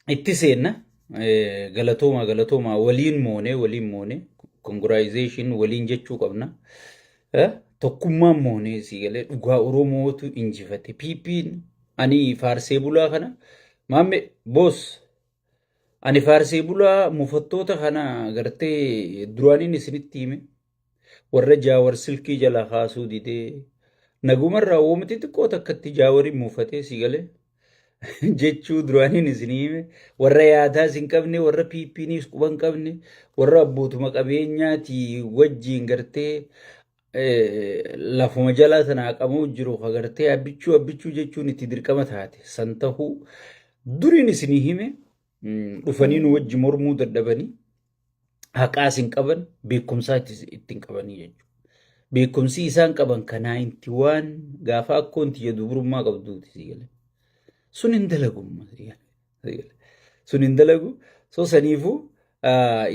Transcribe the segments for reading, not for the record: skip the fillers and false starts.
itti seenna galatoomaa waliin moone congratulation waliin jechuu qabna. Tokkummaan moonee si galee dhugaa Oromootu injifate. Piippiin ani faarsee bulaa kana maamme boos ani faarsee bulaa mufattoota kana gartee duraaniin isinitti hime warra jaawar silkii jalaa kaasuu didee nagumarraa oomiti xiqqoo takkatti jaawariin muufatee si galee. Jechuu duraaniin isinii hime warra yaadaa isin qabne warra piippiiniis quban qabne warra abbootuma qabeenyaati wajjiin gartee lafuma jalaa tanaa qabuu jiru agartee abbichuu jechuun itti dirqama taate san tahuu duriin isinii hime dhufanii nu wajji mormuu dadhabanii haqaa isin qaban beekumsaa ittiin qabanii jechuudha. Beekumsi isaan qaban kanaa inti waan gaafa akkoonti jedhu burummaa qabduuti si galee. Sun hin dalagu so saniifu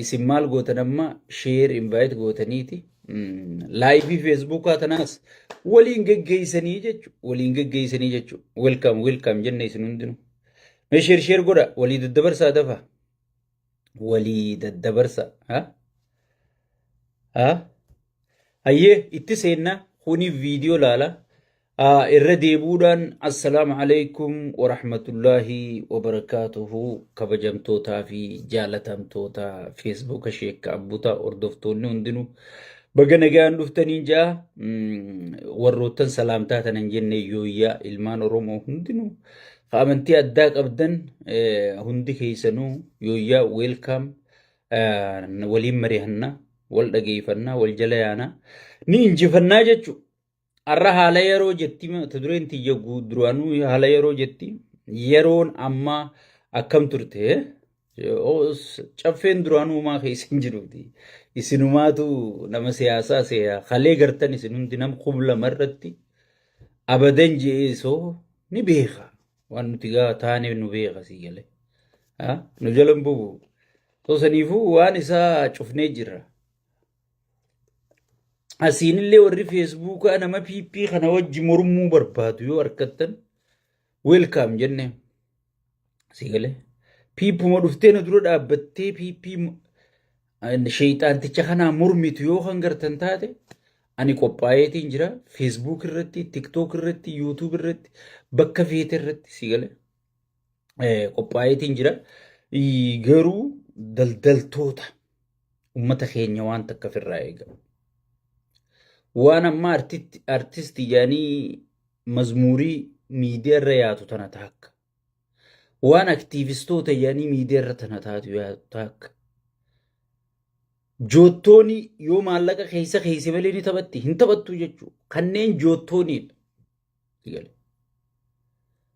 isin maal gootan amma share invite gootaniiti laayivii feesbuukaa tanaas waliin geggeessanii jechuudha welcome jenne isin hundinuu mee share godha walii daddabarsaa dafa walii daddabarsa hayyee itti seenna kuni viidiyoo laala irra deebuudhaan assalaamu alaykum warahmatullaahi wabarakaatuhu kabajamtootaa fi jaalatamtoota feesbuuka sheekka abbutaa hordoftoonni hundinuu baga nagaan dhuftanii jaa warroottan salaamtaa tanan jenne yooyyaa ilmaan oromoo hundinuu amantii addaa qabdan hundi keessanuu yooyyaa welcome waliin mari'annaa wal dhageeffannaa wal jala yaanaa ni injifannaa jechuudha. Arra haala yeroo jetti mata dureen tiyya duraanuu haala yeroo jetti yeroon amma akkam turte caffeen duraanuu maa keessan jiruuti isinumaatu nama siyaasaa seeyaa halee gartan isin hundi nam qubla marratti abadan jeesoo ni beeka waan nuti gaa taane nu beeka si galee nu jalan bubu tosaniifuu waan isaa cufnee jirra. Asiinillee warri feesbuukaa nama piippii kana wajji mormuu barbaadu yoo harkattan welcome jenne si galee piippuma dhuftee na dura dhaabbattee piippii sheeyxaanticha kanaa mormitu yoo kan gartan taate ani qophaa'eetiin jira feesbuuk irratti tiktook irratti yuutuub irratti bakka feete irratti si galee qophaa'eetiin jira garuu daldaltoota ummata keenya waan takka firraa eegamu. Waan amma artisti yaanii mazmuurii miidiyaa irra yaatu tana taakka. Waan aktiivistoota yaanii miidiyaa irra tana taatu yaatu taakka. Joottooni yoo maallaqa keessa malee ni taphatti hin taphattu jechuudha. Kanneen joottooniidha.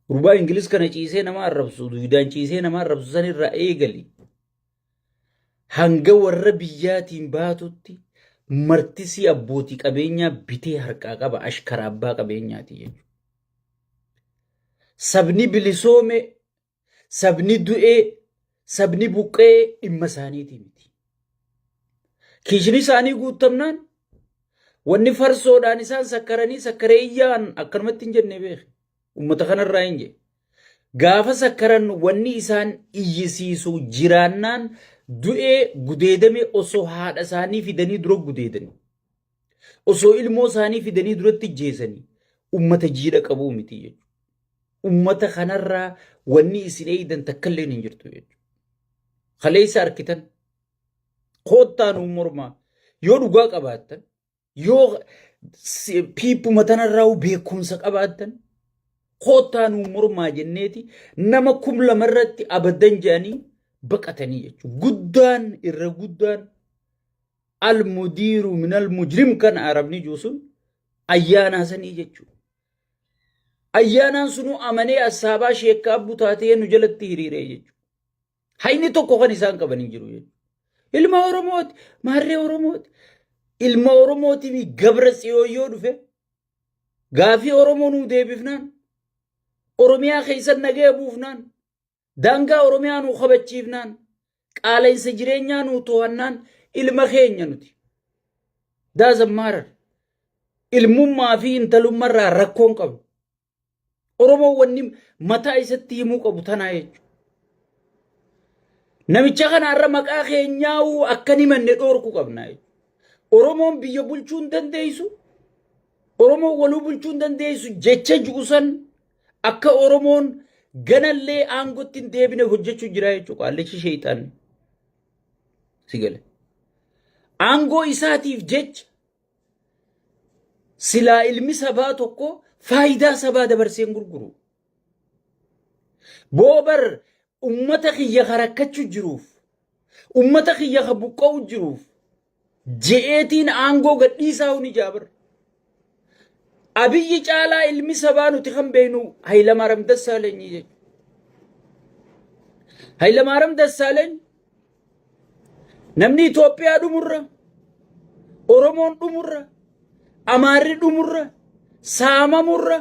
Gurbaa Ingiliz kana ciisee nama arrabsu duudaan ciisee nama arrabsu san irraa eegali. Hanga warra biyyaatiin baatutti martisi abbootii qabeenyaa bitee harkaa qaba ashkara abbaa qabeenyaati jechuudha. Sabni bilisoome, sabni du'ee, sabni buqqee dhimma isaaniiti miti. Kiishni isaanii guutamnaan wanni farsoodhaan isaan sakkaranii sakkareeyyaan akkanumatti hin jenne beeke. Uummata kanarraa hin jenne. Gaafa sakkaran wanni isaan iyyisiisu jiraannaan du'ee gudeedame osoo haadha isaanii fidanii dura gudeedanii osoo ilmoo isaanii fidanii duratti jeesanii ummata jiidha qabuu miti jechuudha. Ummata kanarraa wanni isin eeydan takkallee hin jirtu jechuudha. Kaleessa harkitan koottaan mormaa yoo dhugaa qabaattan yoo piippuma tanarraa beekumsa qabaattan koottaan mormaa jenneeti nama 2,000 irratti abaddan jedhanii baqatanii jechuudha. Guddaan irra guddaan almudiiru minal mujrim kan arabni juusun ayyaanaa sanii jechuudha. Ayyaanaan sunu amanee asaabaa sheekkaa butaatee nu jalatti hiriiree jechuudha. Hayni tokko kan isaan qaban hin jiru jechuudha. Ilma Oromooti, maarree Oromooti. Ilma Oromooti gabra tsiyooyyoo dhufe gaafii Oromoo nuu deebifnaan Oromiyaa keessan nagee buufnaan daangaa Oromiyaa nuu qabachiifnaan qaala'insa jireenyaa nuu to'annaan ilma keenya nuti. Daazammaara ilmummaa fi intalummarraa rakkoon qabu. Oromoo wanni mataa isatti himuu qabu tanaa jechuudha. namicha kanarra maqaa keenyaa'u akkani manne dhoorku qabna. Oromoon biyya bulchuu hin dandeessu. Oromoon waluu bulchuu hin dandeessu jecha juusan akka Oromoon ganallee aangotti hin deebine hojjechuu jira jechuudha. Qaallichi sheexaan sigale. Aangoo isaatiif jecha silaa ilmi sabaa tokko faayidaa sabaa dabarsee gurguru. Boobar ummata kiyya karakkachuu jiruuf, ummata kiyya buqqa'uu jiruuf je'eetiin aangoo gadhiisaa huni jaabar. Abiyyi caalaa ilmi sabaa nuti kan beenu Hayilamaariyaam Dassaalany jechuudha. Hayilamaariyaam Dassaalany namni Itoophiyaa dhumurra, Oromoon dhumurra, Amaarri dhumurra, saamamurra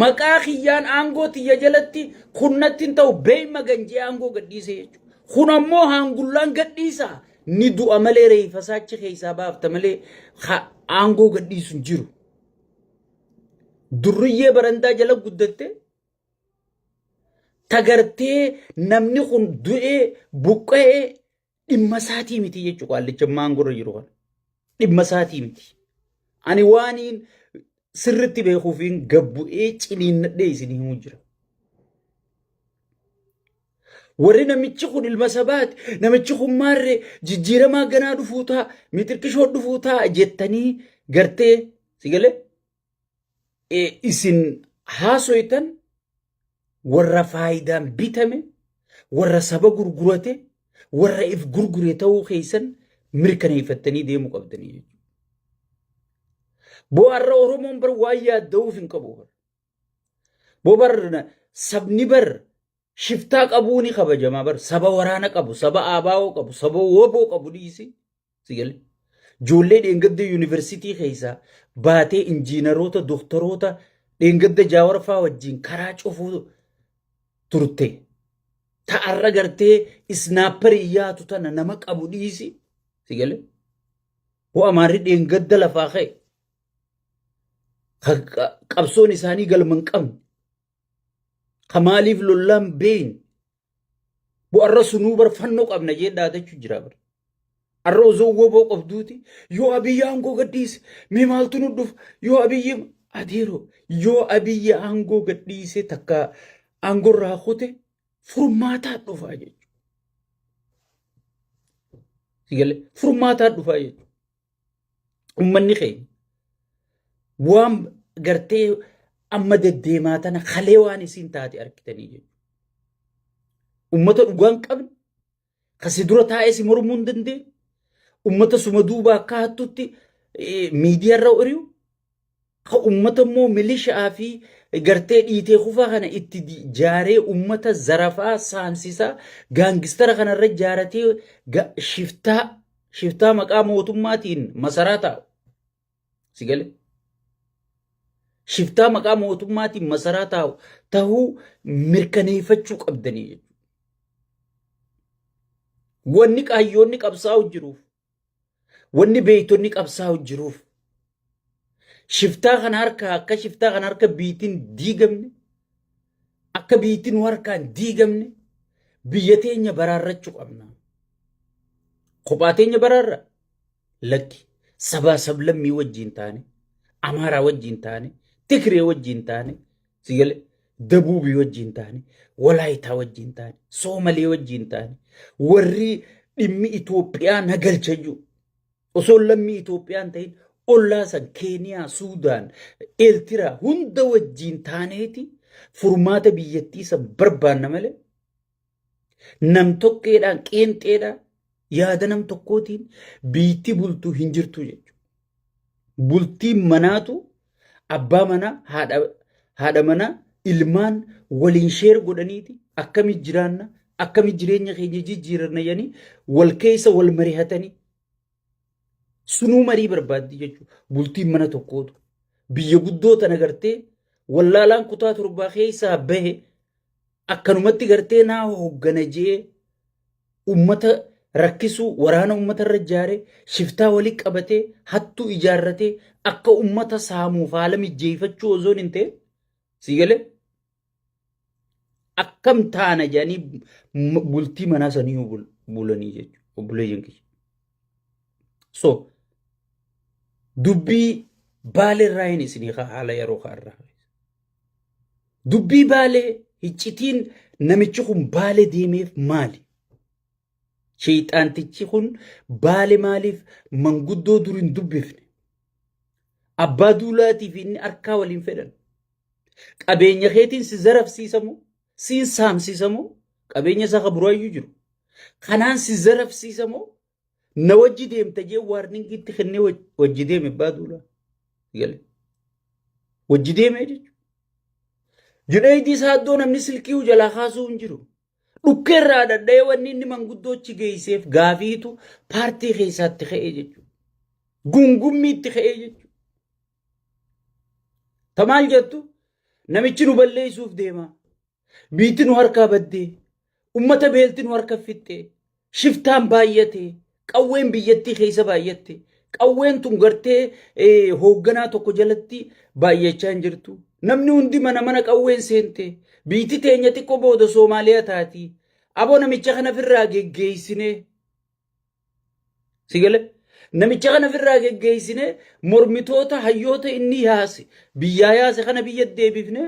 maqaa kiyyaan aangoo tiyya jalatti kunnatti hin ta'u beeyma ganjee aangoo gadhiise jechuudha. Kun ammoo haangullaan gadhiisaa ni du'a malee reefa saachi keessaa baafta malee aangoo gadhiisu hin jiru. Durriyyee barandaa jala guddatte tagartee namni kun du'ee buqqa'ee dhimma isaatii miti jechuudha. Qaallicha maangorra jiru kana dhimma isaatii miti. Ani waaniin sirritti beekuufiin gabbu'ee ciniinnadhee isinii himuu jira. Warri namichi kun ilma sabaati, namichi kun maarree jijjiiramaa ganaa dhufuu ta'a, mitirkishoo dhufuu ta'a jettanii gartee sigalee isin haasoytan warra faayidaan bitame, warra saba gurgurate, warra if gurgure ta'uu keessan mirkaneeffattanii deemuu qabdanii jechuudha. Boarra Oromoon bar waan yaadda'uuf hin qabu. Bobar sabni bar shiftaa qabuu ni kabajamaa bar saba waraana qabu, saba aabaa'oo qabu, saba woboo qabu dhiisi. Sigalee ijoollee dheengadda yuunivarsiitii keessaa baatee injiinaroota, doktoroota dheengadda jaawarfaa wajjin karaa cufuu turte. Ta'arra gartee isnaapparii yaatu tana nama qabu dhiisi. Sigalee waa maarri dheengadda lafaa ka'e. Qabsoon isaanii galman qabne kamaaliif lollaan beeyin bu'arra sunuu bar fannoo qabna jee dhaadachuu jira bar arra osoo woboo qabduuti yoo abiyyi aangoo gadhiise mee maaltu nu dhufa yoo abiyyi adeero yoo abiyyi aangoo gadhiise takka aangoo irraa kute furmaataa dhufaa jechuudha. Sigalee furmaataa dhufaa jechuudha. Uummanni keenya waan gartee amma deddeemaa tana kalee waan isin taate arkitanii jechuudha. Ummata dhugaan qabne kasi dura taa'ee si mormuu hin dandeenye, ummata suma duuba akka hattutti miidiyaa irra ori'u, ka ummata immoo milishaa fi gartee dhiitee kufaa kana itti jaaree ummata zarafaa saamsisaa gaangistara kanarra jaaratee shiftaa maqaa mootummaatiin masaraa taa'u. Sigalee shiftaa maqaa mootummaatiin masaraa taa'u tahuu mirkaneeffachuu qabdanii jechuudha. Wanni qaayyoonni qabsaa'u jiruuf, wanni beeytonni qabsaa'u jiruuf, shiftaa kana harka akka shiftaa kana harka biitiin diigamne, akka biitiin harkaan diigamne biyya teenya baraarrachuu qabna. Kophaa teenya baraarra lakki sabaa sablammii wajjin taane, Amaaraa wajjin taane, Tigree wajjin taane, sigalee Dabuubii wajjin taane, Walaayitaa wajjin taane, Soomalee wajjin taane, warri dhimmi Itoophiyaa nagalcha jiru osoo lammii Itoophiyaan ta'in ollaa san Keeniyaa, Suudaan, Eertiraa hunda wajjin taaneeti furmaata biyyattii san barbaanna malee nam tokkeedhaan qeenxeedhaan yaada nam tokkootiin biitti bultuu hin jirtu jechuudha. Bultiin manaatu abbaa manaa haadha manaa ilmaan waliin sheer godhaniiti akkami jiraanna akkami jireenya keenya jijjiiranna yanii wal keessa wal mari'atanii sunuu marii barbaaddi jechuudha. Bultiin mana tokkootu biyya guddoo tana gartee wallaalaan kutaa torbaa keessaa bahe akkanumatti gartee naa hooggana jee ummata rakkisuu waraana ummata irra ijaaree shiftaa walii qabatee hattuu ijaarratee akka ummata saamuuf haala mijjeeffachuu osoon hin ta'e sigalee akkam taana jedhanii bultii manaa sanii bulanii jechuudha. Obboleeyyan kiyya. So dubbii baalee irraa hin isinii haala yeroo kaarraa. Dubbii baalee iccitiin namichi kun baalee deemeef maali? Sheexaantichi kun baalee maaliif manguddoo dur hin dubbifne? Abbaa duulaatiif inni harkaa waliin fedhan. Qabeenya keetiin si zarafsiisamu, siin saamsiisamu, qabeenya isaa buraayyuu jiru. Kanaan si zarafsiisamu, na wajji deemta jee waarningiitti kennee wajji deeme abbaa duulaa. Wajji deemee jechuudha. Junaydii isaa iddoo namni silkii jalaa kaasuu hin jiru. Dhukkeerraa dadha'ee wanni inni manguddoochi geesseef gaafiitu paartii keessaatti ka'ee jechuudha. Gungummiitti ka'ee jechuudha. Tamaal jettu namichi nu balleessuuf deema. Biitti nu harkaa baddee, ummata beelti nu harka fixxee, shiftaan baay'atee, qawween biyyattii keessa baay'atte, qawween tun gartee hoogganaa tokko jalatti baay'achaa hin jirtu. Namni hundi mana qawween seente, biitti teenya xiqqoo booda Soomaaliyaa taati. Aboo namicha kana firraa geggeessinee. Sigale? Namicha kana firraa geggeessinee mormitoota hayyoota inni yaase, biyyaa yaase kana biyya deebifne.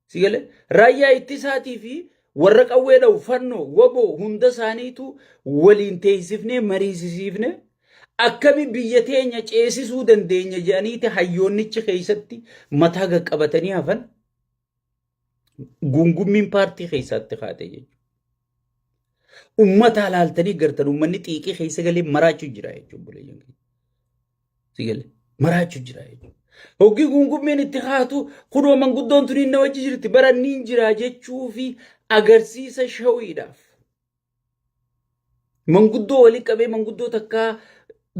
Sigale? Raayyaa ittisaatii fi warra qawweedha ufannoo waboo hunda isaaniitu waliin teessifnee mariisisiifne. Akkami biyya teenya ceesisuu dandeenya jedhaniiti hayyoonnichi keessatti mataa qabatanii hafan gungummiin paartii keessatti kaate jechuudha. Ummata ilaaltanii gartan ummanni xiiqii keessa galee maraachuu jira jechuudha. Sigale maraachuu jira jechuudha. Hoggi gungummiin itti kaatu kunoo manguddoon tuniin na wajji jirti baranniin jira jechuu fi agarsiisa shawiidhaaf. Manguddoo walii qabee manguddoo takkaa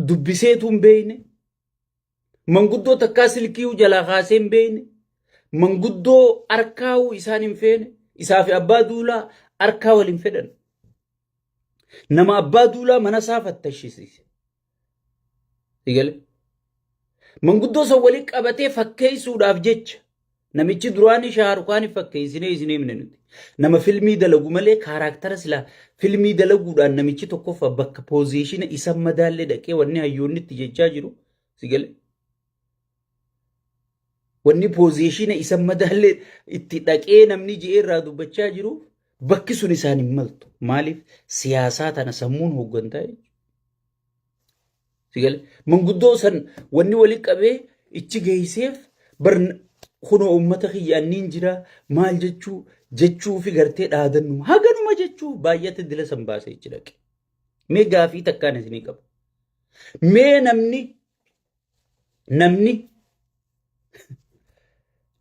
dubbiseetu hin beekne. Manguddoo takkaa silkii jalaa kaasee hin beekne. Manguddoo harkaa'uu isaan hin feene. Isaa fi abbaa duulaa harkaa waliin fedhan. Nama abbaa duulaa mana isaa fattashisiise. Sigale? Manguddoo san walii qabatee fakkeessuudhaaf jecha namichi duraanii shaarukaanii fakkeessinee isin himne nuti. Nama filmii dalagu malee kaaraaktara silaa filmii dalaguudhaan namichi tokkoffaa bakka pooziishina isa madaallee dhaqee wanni hayyoonni itti jechaa jiru. Sigale? Wanni pooziishina isa madaallee itti dhaqee namni ji'ee irraa dubbachaa jiru bakki sun isaan hin maltu. Maaliif siyaasaa tana sammuun hooggantaa jechuudha. Sigale? Manguddoo san wanni walii qabee ichi geesseef kunoo ummata kiyyaanniin jira maal jechuu fi gartee dhaadannu haganuma jechuu baay'ate dila san baasee ichi dhaqe. Mee gaafii takkaan isinii qaba. Mee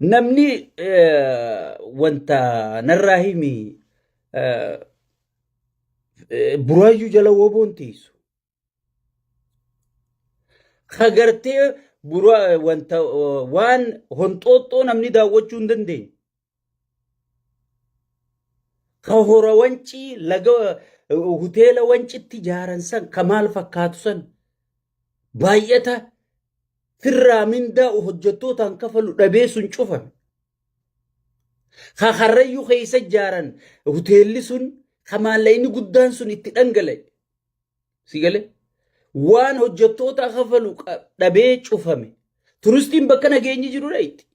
namni wanta narraa himi buraayyuu jala woboon teessu. Kagartee wanta waan honxooxxoo namni daawwachuu hin dandeenye. Ka hora wancii laga hoteela wancitti ijaaran san ka maal fakkaatu san baay'ata firraa mindaa hojjettootaan kafalu dhabee sun cufame. Ka harrayyuu keessa ijaaran hoteelli sun ka maallaqni guddaan sun itti dhangala'e. Sigale? Waan hojjettoota kafalu dhabee cufame. Turistiin bakka nageenyi jiru dhayti.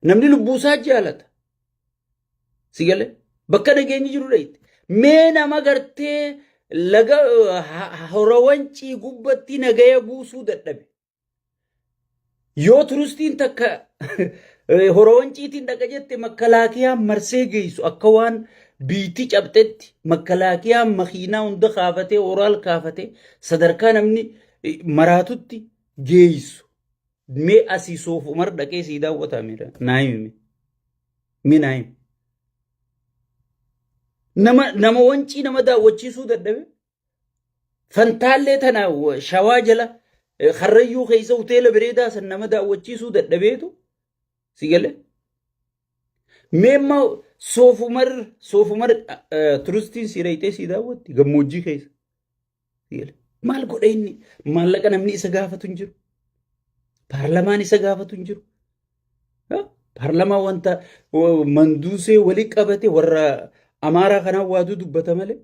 Namni lubbuusaa jaalata. Sigale? Bakka nageenyi jiru dhayti. Mee nama gartee laga hora wancii gubbatti nagaya buusuu dadhabe. Yoo turistiin takka hora wanciitiin dhaqa jette makkalaakiyaan marsee geessu akka waan biitii cabxetti makkalaakiyaan makiinaa hunda kaafatee oraal kaafatee sadarkaa namni maraatutti geessu. Mee asii Soofumar dhaqee sii daawwataa mira naayime. Mee naayime. Nama wancii nama daawwachiisuu dadhabe. Fantaallee tana shawaa jala harrayyuu keessa hoteela bareedaa san nama daawwachiisuu dadhabeetu. Sigale? Meemma Soofumar turistiin si dhayxee si daawwatti gammoojjii keessa. Sigale? Maal godha inni? Maallaqa namni isa gaafatu hin jiru. Paarlamaan isa gaafatu hin jiru. Paarlamaa wanta manduusee walii qabate warra amaaraa kanaa waaduu dubbata malee